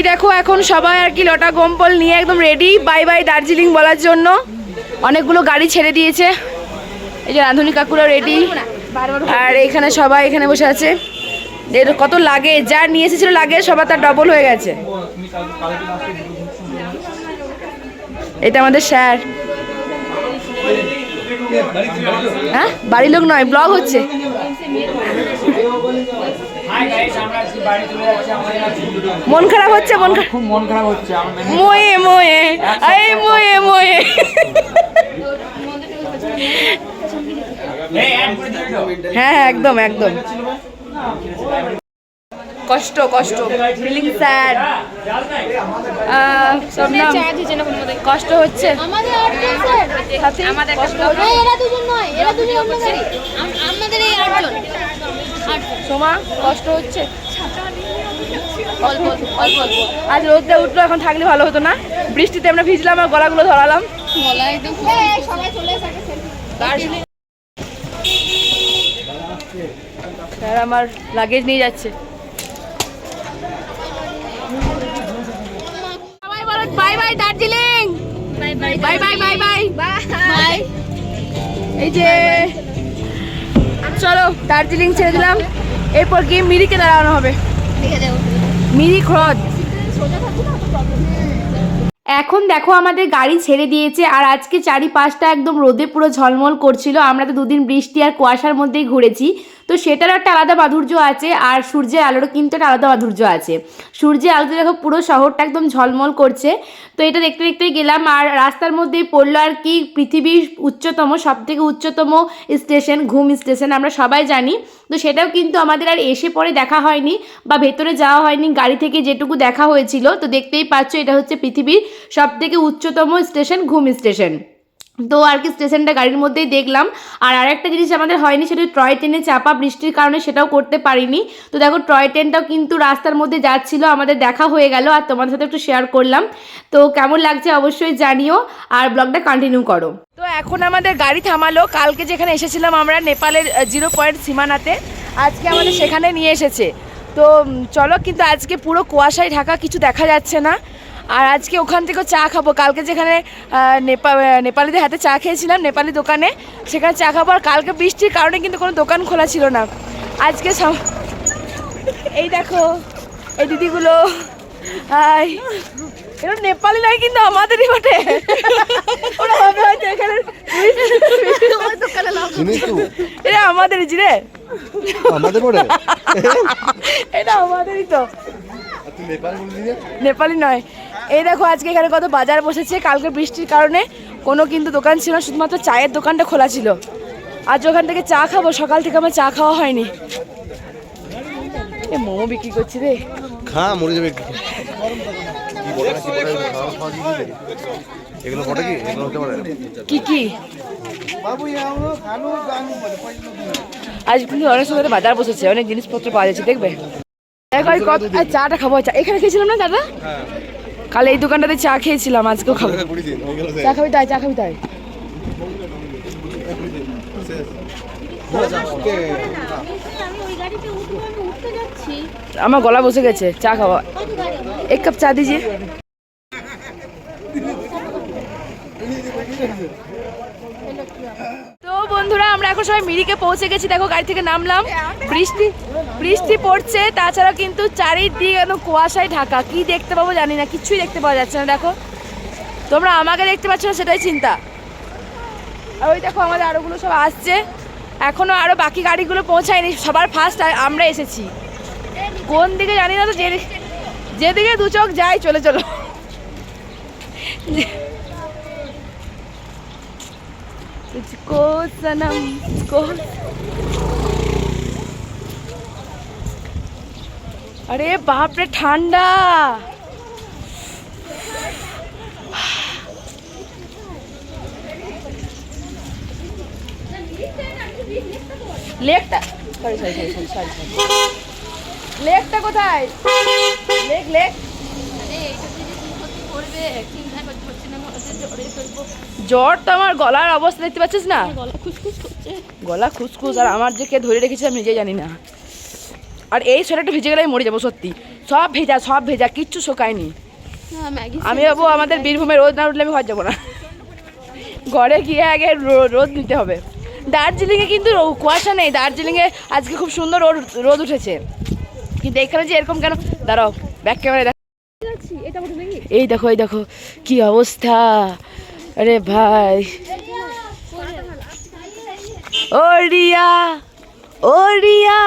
দেখো এখন সবাই আর কি লটা কম্বল নিয়ে একদম রেডি বাই বাই দার্জিলিং বলার জন্য। অনেকগুলো গাড়ি ছেড়ে দিয়েছে, এই যে রাঁধুনি কাকুরা রেডি, আর এখানে সবাই এখানে বসে আছে। কত লাগে, যা নিয়ে এসেছিল লাগে সবার তার ডবল হয়ে গেছে। এটা আমাদের স্যার। হ্যাঁ বাড়ির লোক নয়, ব্লগ হচ্ছে। মন খারাপ হচ্ছে, খুব মন খারাপ হচ্ছে। মোয়ে মোয়ে আই মোয়ে মোয়ে। হ্যাঁ একদম একদম কষ্ট কষ্ট, ফিলিং স্যাড, সব নাম কষ্ট হচ্ছে। সোমা কষ্ট হচ্ছে, আজ রোদটা উঠলো, এখন থাকলে ভালো হতো না। বৃষ্টিতে আমরা ভিজলাম আর গলাগুলো ধরালাম। স্যার আমার লাগেজ নিয়ে যাচ্ছে। Bye bye Darjeeling, bye bye bye bye bye bye. এই যে চলো দার্জিলিং ছেড়ে দিলাম, এরপর গিয়ে মিরিকে দাঁড়ানো হবে। মিরি হ্রদ। এখন দেখো আমাদের গাড়ি ছেড়ে দিয়েছে, আর আজকে চারিপাশটা একদম রোদে পুরো ঝলমল করছিল। আমরা তো দুদিন বৃষ্টি আর কুয়াশার মধ্যেই ঘুরেছি, তো সেটারও একটা আলাদা মাধুর্য আছে, আর সূর্যের আলোরও কিন্তু একটা আলাদা মাধুর্য আছে। সূর্যের আলোতে দেখো পুরো শহরটা একদম ঝলমল করছে। তো এটা দেখতে দেখতেই গেলাম, আর রাস্তার মধ্যেই পড়লো আর কি পৃথিবীর উচ্চতম, সবথেকে উচ্চতম স্টেশন ঘুম স্টেশন, আমরা সবাই জানি। তো সেটাও কিন্তু আমাদের আর এসে পরে দেখা হয়নি বা ভেতরে যাওয়া হয়নি, গাড়ি থেকে যেটুকু দেখা হয়েছিল। তো দেখতেই পাচ্ছ এটা হচ্ছে পৃথিবীর সবথেকে উচ্চতম স্টেশন ঘুম স্টেশন। তো আর কি স্টেশনটা গাড়ির মধ্যেই দেখলাম। আর আরেকটা জিনিস আমাদের হয়নি, সেটা টয় ট্রেনে চাপা, বৃষ্টির কারণে সেটাও করতে পারিনি। তো দেখো টয় ট্রেনটাও কিন্তু রাস্তার মধ্যে যাচ্ছিল, আমাদের দেখা হয়ে গেল, আর তোমাদের সাথে একটু শেয়ার করলাম। তো কেমন লাগছে অবশ্যই জানিও, আর ব্লগটা কন্টিনিউ করো। তো এখন আমাদের গাড়ি থামালো, কালকে যেখানে এসেছিলাম আমরা নেপালের 0 পয়েন্ট সীমানাতে, আজকে আমাদের সেখানে নিয়ে এসেছে। তো চলো, কিন্তু আজকে পুরো কুয়াশায় ঢাকা, কিছু দেখা যাচ্ছে না। আর আজকে ওখান থেকেও চা খাবো, কালকে যেখানে নেপালিদের হাতে চা খেয়েছিলাম নেপালি দোকানে, সেখানে চা খাবো। আর কালকে বৃষ্টির কারণে কিন্তু কোনো দোকান খোলা ছিল না। আজকে এই দেখো এই দিদিগুলো, হাই, এরা নেপালি নয় কিন্তু আমাদেরই বটে। ওরা হবে হয়তো এখানে, এটা আমাদেরই রে, এটা আমাদেরই তো, নেপালি নয়। এই দেখো আজকে এখানে কত বাজার বসেছে, কালকে বৃষ্টির কারণে কোনো কিন্তু দোকান ছিল না, শুধুমাত্র চায়ের দোকানটা খোলা ছিল। আজ ওখান থেকে চা খাবো, সকাল থেকে আমার চা খাওয়া হয়নি। এ মোমো বিক্রি করছি রে, খা মরে যাবে। কি কি আজ কিন্তু অনেক সময় বাজার বসেছে, অনেক জিনিসপত্র পাওয়া যাচ্ছে, দেখবে। চাটা খাবো, এখানে খেয়েছিলাম না দাদা, কাল এই দোকানটাতে চা খেয়েছিলাম, আজকেও খাবো। চা খাবি তাই, চা খাবি তাই। আমার গলা বসে গেছে, চা খাওয়া, এক কাপ চা দিজিয়ে। তো বন্ধুরা আমরা এখন সবাই মিরিকে পৌঁছে গেছি, দেখো গাড়ি থেকে নামলাম, বৃষ্টি পড়ছে, তাছাড়া কিন্তু চারিদিকে একদম কুয়াশায় ঢাকা, কি দেখতে পাবো জানি না, কিছুই দেখতে পাওয়া যাচ্ছে না। দেখো তোমরা আমাকে দেখতে পাচ্ছ না, সেটাই চিন্তা। আর ওই দেখো আমাদের আরোগুলো সব আসছে, এখনো আরো বাকি গাড়িগুলো পৌঁছায়নি, সবার ফার্স্ট আমরা এসেছি। কোন দিকে জানি না, তো যেদিকে দু চোখ যাই চলে চলো। সনম আরে বাপরে ঠান্ডা, লেকটা লেকটা কোথায়, লেক জ্বর তো আমার গলার অবস্থা দেখতে পাচ্ছিস না, গলা খুসখুস, আর আমার যে কে ধরে রেখেছে আমি নিজেই জানি না। আর এই সোয়েটারটা ভিজে গেলে আমি মরে যাবো সত্যি, সব ভেজা কিচ্ছু শোকায়নি। আমি ভাবো আমাদের বীরভূমে রোদ না উঠলে আমি ঘর যাবো না, ঘরে গিয়ে আগে রোদ নিতে হবে। দার্জিলিংয়ে কিন্তু কুয়াশা নেই, দার্জিলিংয়ে আজকে খুব সুন্দর রোদ উঠেছে, কিন্তু এখানে যে এরকম কেন? দাঁড়াও ব্যাক ক্যামেরা দেখো, এই দেখো কি অবস্থা। আরে ভাই ও রিয়া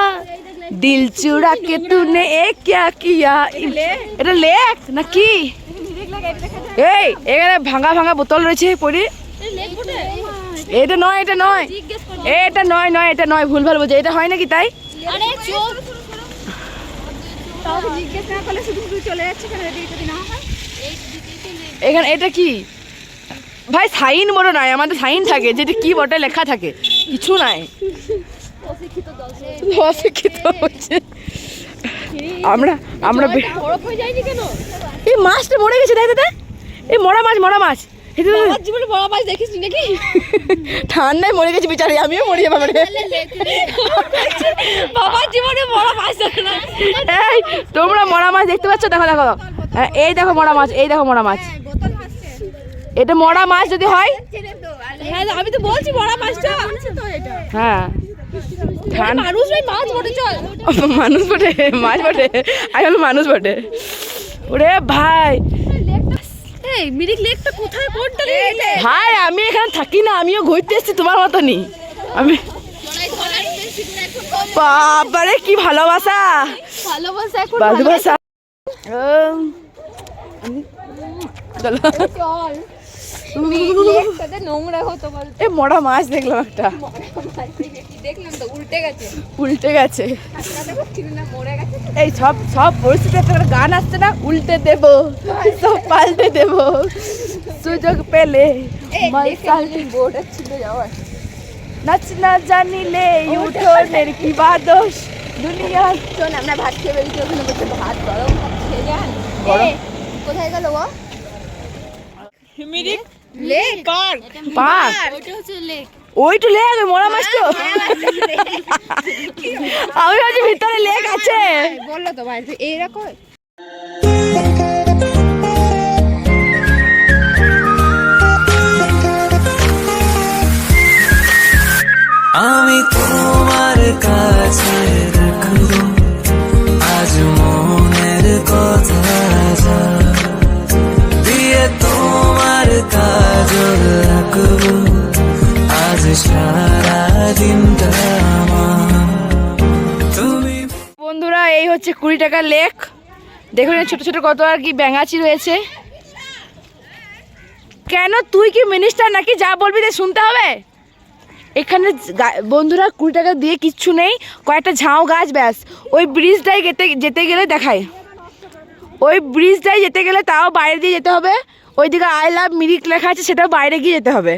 দিল চুরা কে তুনে এ ক্যা কিয়া। এটা লেক নাকি? এই এখানে ভাঙা বোতল রয়েছে পড়ি। এটা নয় ভুলভাল বলছে, এটা হয় নাকি তাই? এখানে এটা কি ভাই? সাইন বড় নাই, আমাদের সাইন থাকে যেটা কি বটে লেখা থাকে, কিছু নাই। অশিক্ষিত হচ্ছে আমরা। এই মাছটা মরে গেছে, দেখ দাদা, এই মরা মাছ জীবনে মরা মাছ দেখিস নাকি? ঠান্ডায় মরে গেছে বেচারি, আমিও মরি যাবো বাবার জীবনে মরা মাছ দেখে না। এই তোমরা মরা মাছ দেখতে পাচ্ছ? দেখো এই দেখো মরা মাছ, এটা মরা মাছ যদি হয়। হ্যাঁ আমি তো বলছি মরা মাছটা। হ্যাঁ মানুষ বটে মাছ বটে, আমি মানুষ বটে। ওরে ভাই মিরিক লেকটা কোথায়? কোনটা ভাই? আমি এখানে থাকি না, আমিও ঘুরতে এসেছি তোমার মতনই। আমি বাবারে কি ভালোবাসা। মরা মাছ দেখলাম একটা, উল্টে গেছে। এই সব পরিস্থিতি একটা গান আসছে না, উল্টে দেব সব পাল্টে দেব সুযোগ পেলে। নাচ না জানিলে উঠোনের কি বাদস দুনিয়া। শোন আমরা ভাত খেয়ে বেরিয়েছি, ওখানে বলছে ভাত গরম খেয়ে যান। কোথায় গেল ও? Mirik lake park. ওইটা হচ্ছে লেক, ওইটা লেক মরা মাছ তো। আমি ভাবছি ভিতরে লেক আছে, বললো তো ভাই এইরকম। আমি তোমার কাছে রাখবো আজ মনের কথা, দিয়ে তোমার কাজল রাখবো আজ সারা দিনটা তুমি। বন্ধুরা এই হচ্ছে 20 টাকার লেক, দেখুন ছোট ছোট কত আর কি ব্যাঙাচি রয়েছে। কেন তুই কি মিনিস্টার নাকি? যা বলবি তাই শুনতে হবে। এখানে বন্ধুরা 20 টাকা দিয়ে কিচ্ছু নেই, কয়েকটা ঝাউ গাছ ব্যাস। ওই ব্রিজটাই যেতে গেলে দেখায়, ওই ব্রিজটাই যেতে গেলে তাও বাইরে দিয়ে যেতে হবে। ওইদিকে আই লাভ মিরিক লেখা আছে, সেটাও বাইরে গিয়ে যেতে হবে।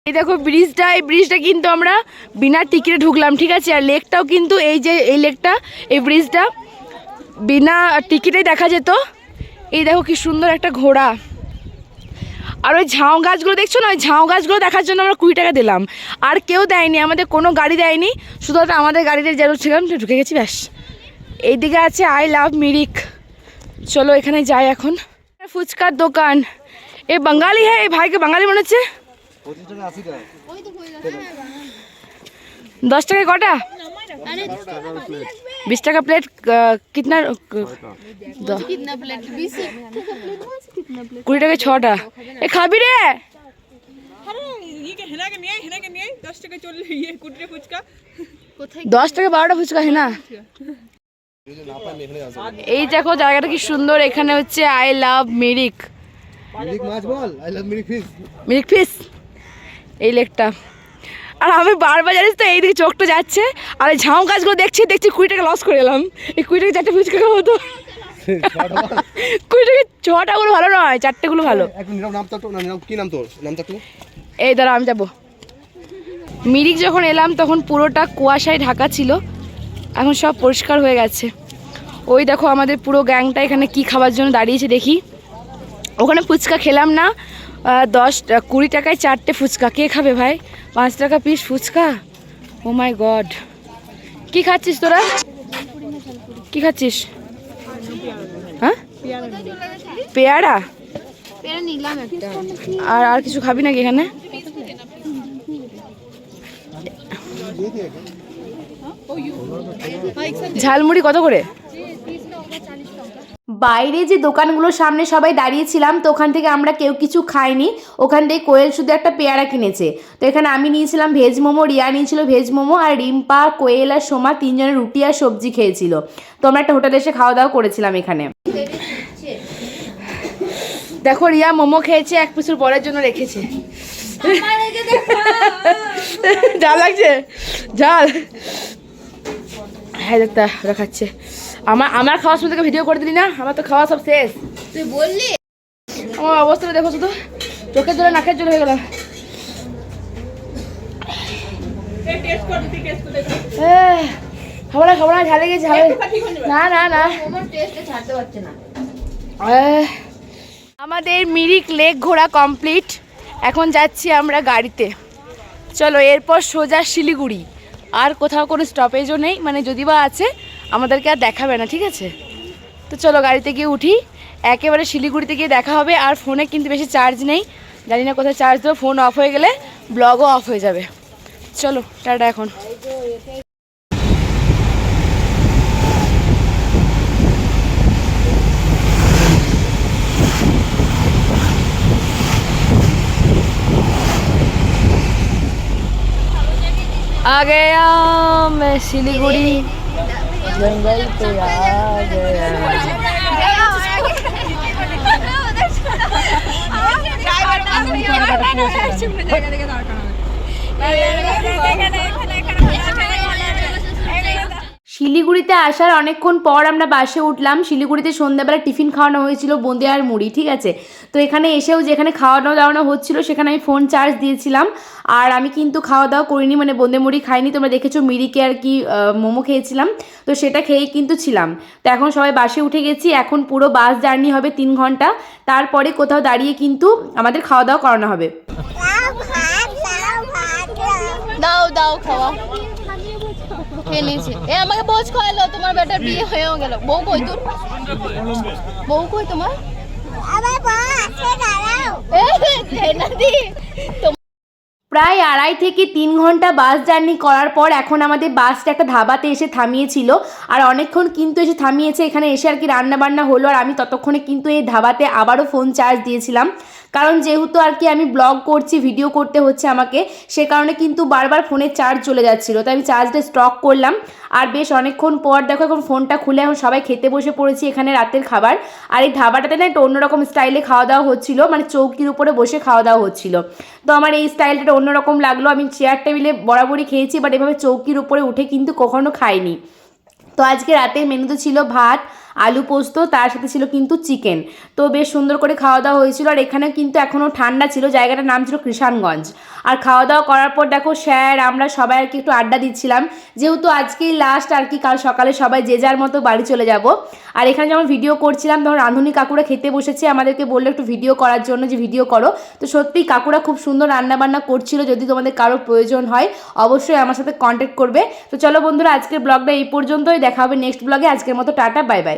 এই দেখো ব্রিজটা, এই ব্রিজটা কিন্তু আমরা বিনা টিকিটে ঢুকলাম, ঠিক আছে। আর লেকটাও কিন্তু এই যে এই লেকটা, এই ব্রিজটা বিনা টিকিটেই দেখা যেত। এই দেখো কি সুন্দর একটা ঘোড়া। আর ওই ঝাউ গাছগুলো দেখছো না, ওই ঝাউ গাছগুলো দেখার জন্য আমরা 20 টাকা দিলাম। আর কেউ দেয়নি, আমাদের কোনো গাড়ি দেয়নি, শুধুমাত্র আমাদের গাড়িতে যেন ছিলাম ঢুকে গেছি ব্যাস। এইদিকে আছে আই লাভ মিরিক। চলো এখানে যাই এখন। ফুচকার দোকান, এ বাঙালি হ্যাঁ, এই ভাইকে বাঙালি মনে হচ্ছে। 10 টাকায় কটা? 20 টাকা প্লেট। কিতনা? 20 টাকায় 6টা। এ খাবি রে? 10 টাকা 12টা ফুচকা है না। এই দেখো জায়গাটা কি সুন্দর, এখানে হচ্ছে I love Mirik. Mirik fish এই লেকটা। আর আমি বারবার জানিস তো এইদিকে চোখটা যাচ্ছে, আর এই ঝাউ গাছগুলো দেখছি 20 টাকা লস করে এলাম। এই 20 টাকা 4টে ফুচকা খাবো তো। 20 টাকা 6টা গুলো ভালো নয়, 4টে গুলো ভালো। এই দাঁড়া আমি যাবো। মিরিক যখন এলাম তখন পুরোটা কুয়াশায় ঢাকা ছিল, এখন সব পরিষ্কার হয়ে গেছে। ওই দেখো আমাদের পুরো গ্যাংটা এখানে কি খাবার জন্য দাঁড়িয়েছে দেখি। ওখানে ফুচকা খেলাম না, 20 টাকায় 4টে ফুচকা। কে খাবে ভাই? 5 টাকা পিস ফুচকা। ও মাই গড। কি খাচ্ছিস তোরা? কি খাচ্ছিস? হ্যাঁ পেয়ারা পেয়ারা নিলাম একটা। আর কিছু খাবি নাকি এখানে? ঝালমুড়ি কত করে? বাইরে যে দোকানগুলোর সামনে সবাই দাঁড়িয়েছিলাম, তো ওখান থেকে আমরা কেউ কিছু খাইনি। ওখান থেকে কোয়েল শুধু একটা পেয়ারা কিনেছে। তো এখানে আমি নিয়েছিলাম ভেজ মোমো, রিয়া নিয়েছিল ভেজ মোমো, আর রিম্পা, কোয়েল আর সোমা তিনজনের রুটি আর সবজি খেয়েছিল। তো আমরা একটা হোটেলে এসে খাওয়া দাওয়া করেছিলাম এখানে। দেখো রিয়া মোমো খেয়েছে, এক পিসের পরের জন্য রেখেছে। ঝাল লাগছে? ঝাল? হ্যাঁ দেখতে দেখাচ্ছে। আমার খাওয়ার সময় থেকে ভিডিও করে দিলি না? আমার তো খাওয়া সব শেষ। তুই বললি আমার অবস্থাটা দেখো, শুধু চোখের জলে নাকের জল হয়ে গেল। খাবো না, ঝালে গেছে। না না না, আমাদের মিরিক লেক ঘোরা কমপ্লিট। এখন যাচ্ছি আমরা গাড়িতে। চলো, এরপর সোজা শিলিগুড়ি। আর কোথাও কোনো স্টপেজও নেই, মানে যদি বা আছে আমাদেরকে আর দেখাবে না, ঠিক আছে? তো চলো গাড়িতে গিয়ে উঠি, একেবারে শিলিগুড়িতে গিয়ে দেখা হবে। আর ফোনে কিন্তু বেশি চার্জ নেই, জানি না কোথায় চার্জ দেবো। ফোন অফ হয়ে গেলে ব্লগও অফ হয়ে যাবে। চলো টাটা এখন। आ गया मैं सिलीगुड़ी, जंगल पे आ শিলিগুড়িতে আসার অনেকক্ষণ পর আমরা বাসে উঠলাম। শিলিগুড়িতে সন্ধ্যাবেলা টিফিন খাওয়ানো হয়েছিল, বোঁদে আর মুড়ি, ঠিক আছে? তো এখানে এসেও যেখানে খাওয়ানো দাওয়ানো হচ্ছিল সেখানে আমি ফোন চার্জ দিয়েছিলাম। আর আমি কিন্তু খাওয়া দাওয়া করিনি, মানে বোঁদে মুড়ি খাইনি। তোমরা দেখেছো মিরিকে আর কি মোমো খেয়েছিলাম, তো সেটা খেয়েই কিন্তু ছিলাম। তো এখন সবাই বাসে উঠে গেছি। এখন পুরো বাস জার্নি হবে 3 ঘন্টা। তারপরে কোথাও দাঁড়িয়ে কিন্তু আমাদের খাওয়া দাওয়া করানো হবে। দাও দাও খাওয়া খেয়ে নিয়েছি। আমাকে ভোজ খাওয়ালো, তোমার বেটার বিয়ে হয়েও গেল। বউ কই তোর? বউ কই তোমার? প্রায় 2.5 থেকে 3 ঘন্টা বাস জার্নি করার পর এখন আমাদের বাসটা একটা ধাবাতে এসে থামিয়েছিল। আর অনেকক্ষণ কিন্তু এসে থামিয়েছে, এখানে এসে আর কি রান্না বান্না হলো। আর আমি ততক্ষণে কিন্তু এই ধাবাতে আবারও ফোন চার্জ দিয়েছিলাম, কারণ যেহেতু আর কি আমি ব্লগ করছি, ভিডিও করতে হচ্ছে আমাকে, সে কারণে কিন্তু বারবার ফোনের চার্জ চলে যাচ্ছিলো। তাই আমি চার্জটা স্টক করলাম। আর বেশ অনেকক্ষণ পর দেখো এখন ফোনটা খুলে এখন সবাই খেতে বসে পড়েছি এখানে রাতের খাবার। আর এই ধাবাটাতে না একটা অন্যরকম স্টাইলে খাওয়া দাওয়া হচ্ছিলো, মানে চৌকির উপরে বসে খাওয়া দাওয়া হচ্ছিলো। তো আমার এই স্টাইলটা অন্যরকম লাগলো। আমি চেয়ার টেবিলে বরাবরই খেয়েছি, বাট এভাবে চৌকির উপরে উঠে কিন্তু কখনো খাইনি। তো আজকে রাতের মেনুতে ছিল ভাত, আলু পোস্ত, তার সাথে ছিল কিন্তু চিকেন। তো বেশ সুন্দর করে খাওয়া দাওয়া হয়েছিল। আর এখানে কিন্তু এখনও ঠান্ডা ছিল, জায়গাটার নাম ছিল কৃষাণগঞ্জ। আর খাওয়া দাওয়া করার পর দেখো স্যার আমরা সবাই আর কি একটু আড্ডা দিচ্ছিলাম, যেহেতু আজকেই লাস্ট আর কি, কাল সকালে সবাই যে যার মতো বাড়ি চলে যাব। আর এখানে যখন ভিডিও করছিলাম তখন রাঁধুনি কাকুরা খেতে বসেছে, আমাদেরকে বললো একটু ভিডিও করার জন্য, যে ভিডিও করো। তো সত্যিই কাকুরা খুব সুন্দর রান্নাবান্না করছিল। যদি তোমাদের কারো প্রয়োজন হয় অবশ্যই আমার সাথে কন্ট্যাক্ট করবে। তো চলো বন্ধুরা, আজকের ব্লগটা এই পর্যন্তই। দেখা হবে নেক্সট ব্লগে। আজকের মতো টাটা, বাই বাই।